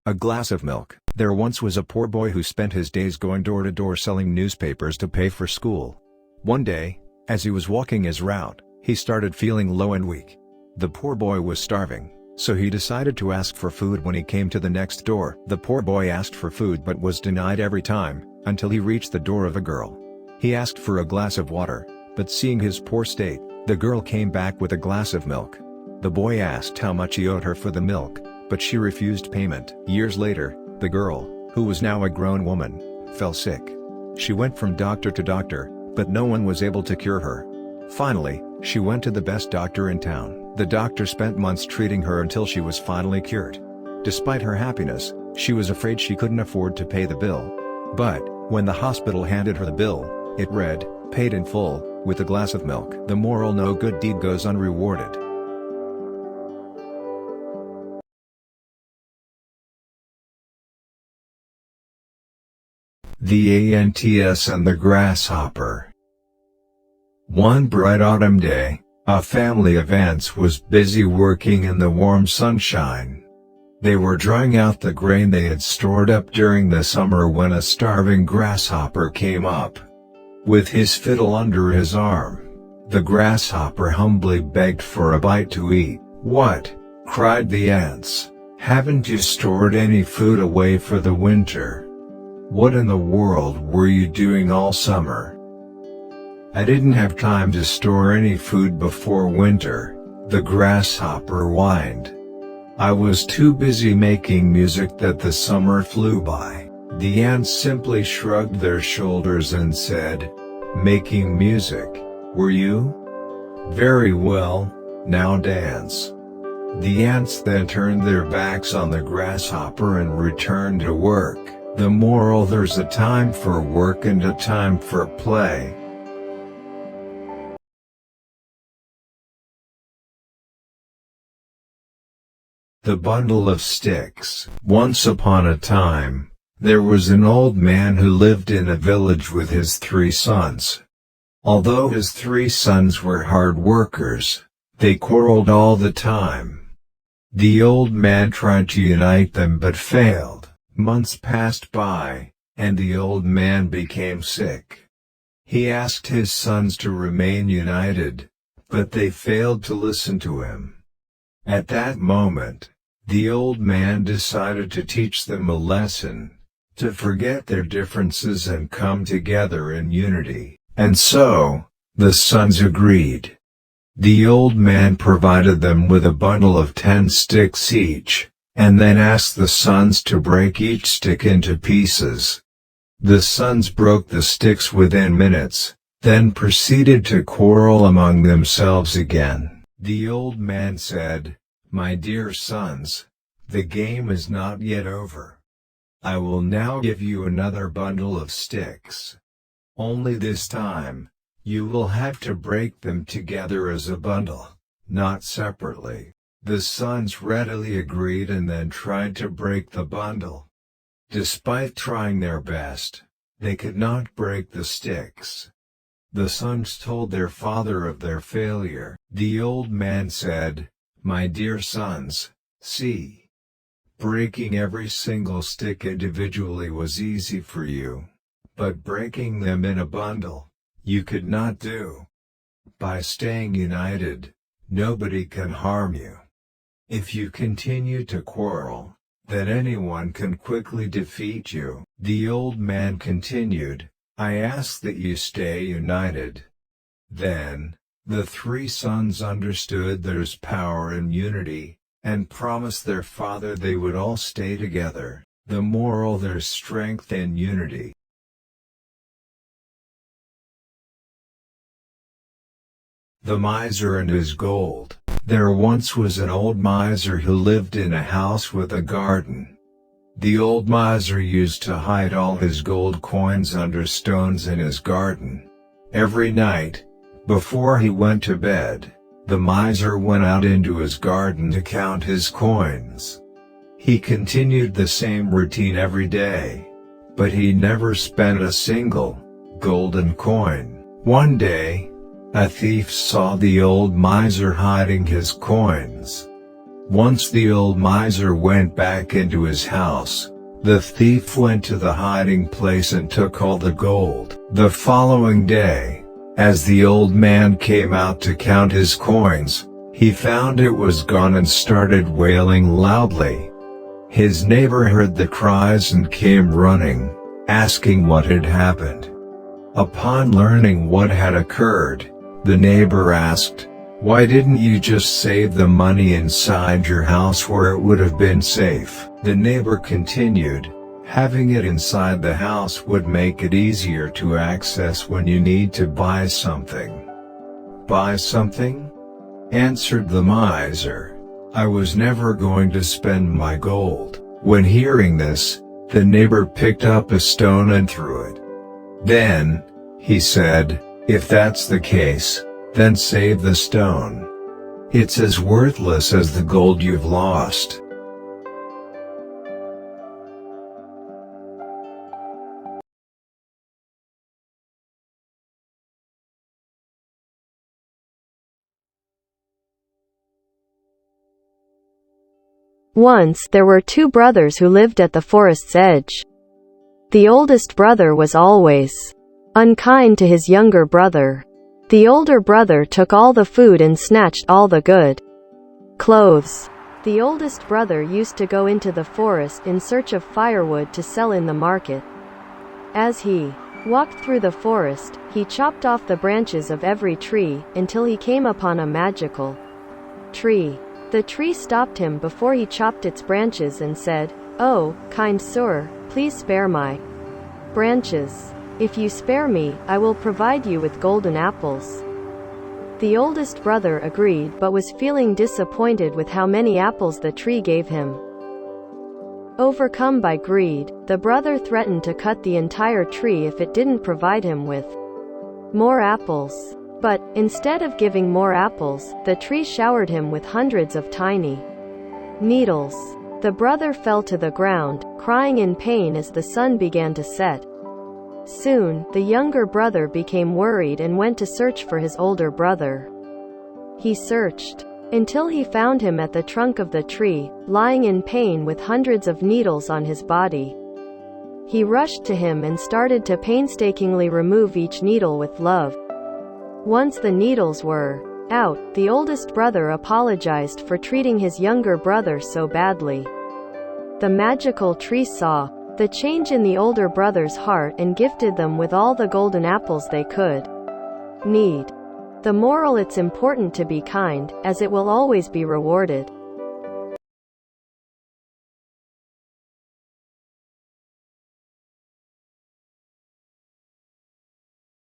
A glass of milk. There once was a poor boy who spent his days going door to door selling newspapers to pay for school. One day, as he was walking his route, he started feeling low and weak. The poor boy was starving, so he decided to ask for food when he came to the next door. The poor boy asked for food but was denied every time, until he reached the door of a girl. He asked for a glass of water, but seeing his poor state, the girl came back with a glass of milk. The boy asked how much he owed her for the milk, but she refused payment. Years later, the girl, who was now a grown woman, fell sick. She went from doctor to doctor, but no one was able to cure her. Finally, she went to the best doctor in town. The doctor spent months treating her until she was finally cured. Despite her happiness, she was afraid she couldn't afford to pay the bill. But, when the hospital handed her the bill, it read, "Paid in full, with a glass of milk." The moral: no good deed goes unrewarded. The ants and the grasshopper. One bright autumn day, a family of ants was busy working in the warm sunshine. They were drying out the grain they had stored up during the summer when a starving grasshopper came up. With his fiddle under his arm, the grasshopper humbly begged for a bite to eat. "What?" cried the ants. "Haven't you stored any food away for the winter? What in the world were you doing all summer?" "I didn't have time to store any food before winter," the grasshopper whined. "I was too busy making music that the summer flew by." The ants simply shrugged their shoulders and said, "Making music, were you? Very well, now dance." The ants then turned their backs on the grasshopper and returned to work. The moral: there's a time for work and a time for play. The bundle of sticks. Once upon a time, there was an old man who lived in a village with his 3 sons. Although his 3 sons were hard workers, they quarreled all the time. The old man tried to unite them but failed. Months passed by, and the old man became sick. He asked his sons to remain united, but they failed to listen to him. At that moment, the old man decided to teach them a lesson, to forget their differences and come together in unity. And so, the sons agreed. The old man provided them with a bundle of 10 sticks each, and then asked the sons to break each stick into pieces. The sons broke the sticks within minutes, then proceeded to quarrel among themselves again. The old man said, "My dear sons, the game is not yet over. I will now give you another bundle of sticks. Only this time, you will have to break them together as a bundle, not separately." The sons readily agreed and then tried to break the bundle. Despite trying their best, they could not break the sticks. The sons told their father of their failure. The old man said, "My dear sons, see. Breaking every single stick individually was easy for you, but breaking them in a bundle, you could not do. By staying united, nobody can harm you. If you continue to quarrel, then anyone can quickly defeat you." The old man continued, "I ask that you stay united." Then, the 3 sons understood there's power in unity, and promised their father they would all stay together. The moral: there's strength in unity. The miser and his gold. There once was an old miser who lived in a house with a garden. The old miser used to hide all his gold coins under stones in his garden. Every night, before he went to bed, the miser went out into his garden to count his coins. He continued the same routine every day, but he never spent a single golden coin. One day, a thief saw the old miser hiding his coins. Once the old miser went back into his house, the thief went to the hiding place and took all the gold. The following day, as the old man came out to count his coins, he found it was gone and started wailing loudly. His neighbor heard the cries and came running, asking what had happened. Upon learning what had occurred, the neighbor asked, "Why didn't you just save the money inside your house where it would have been safe?" The neighbor continued, "Having it inside the house would make it easier to access when you need to buy something." "Buy something?" answered the miser. "I was never going to spend my gold." When hearing this, the neighbor picked up a stone and threw it. Then, he said, "If that's the case, then save the stone. It's as worthless as the gold you've lost." Once there were two brothers who lived at the forest's edge. The oldest brother was always unkind to his younger brother. The older brother took all the food and snatched all the good clothes. The oldest brother used to go into the forest in search of firewood to sell in the market. As he walked through the forest, he chopped off the branches of every tree, until he came upon a magical tree. The tree stopped him before he chopped its branches and said, "Oh, kind sir, please spare my branches. If you spare me, I will provide you with golden apples." The oldest brother agreed but was feeling disappointed with how many apples the tree gave him. Overcome by greed, the brother threatened to cut the entire tree if it didn't provide him with more apples. But, instead of giving more apples, the tree showered him with hundreds of tiny needles. The brother fell to the ground, crying in pain as the sun began to set. Soon, the younger brother became worried and went to search for his older brother. He searched until he found him at the trunk of the tree, lying in pain with hundreds of needles on his body. He rushed to him and started to painstakingly remove each needle with love. Once the needles were out, the oldest brother apologized for treating his younger brother so badly. The magical tree saw the change in the older brother's heart and gifted them with all the golden apples they could need. The moral: it's important to be kind, as it will always be rewarded.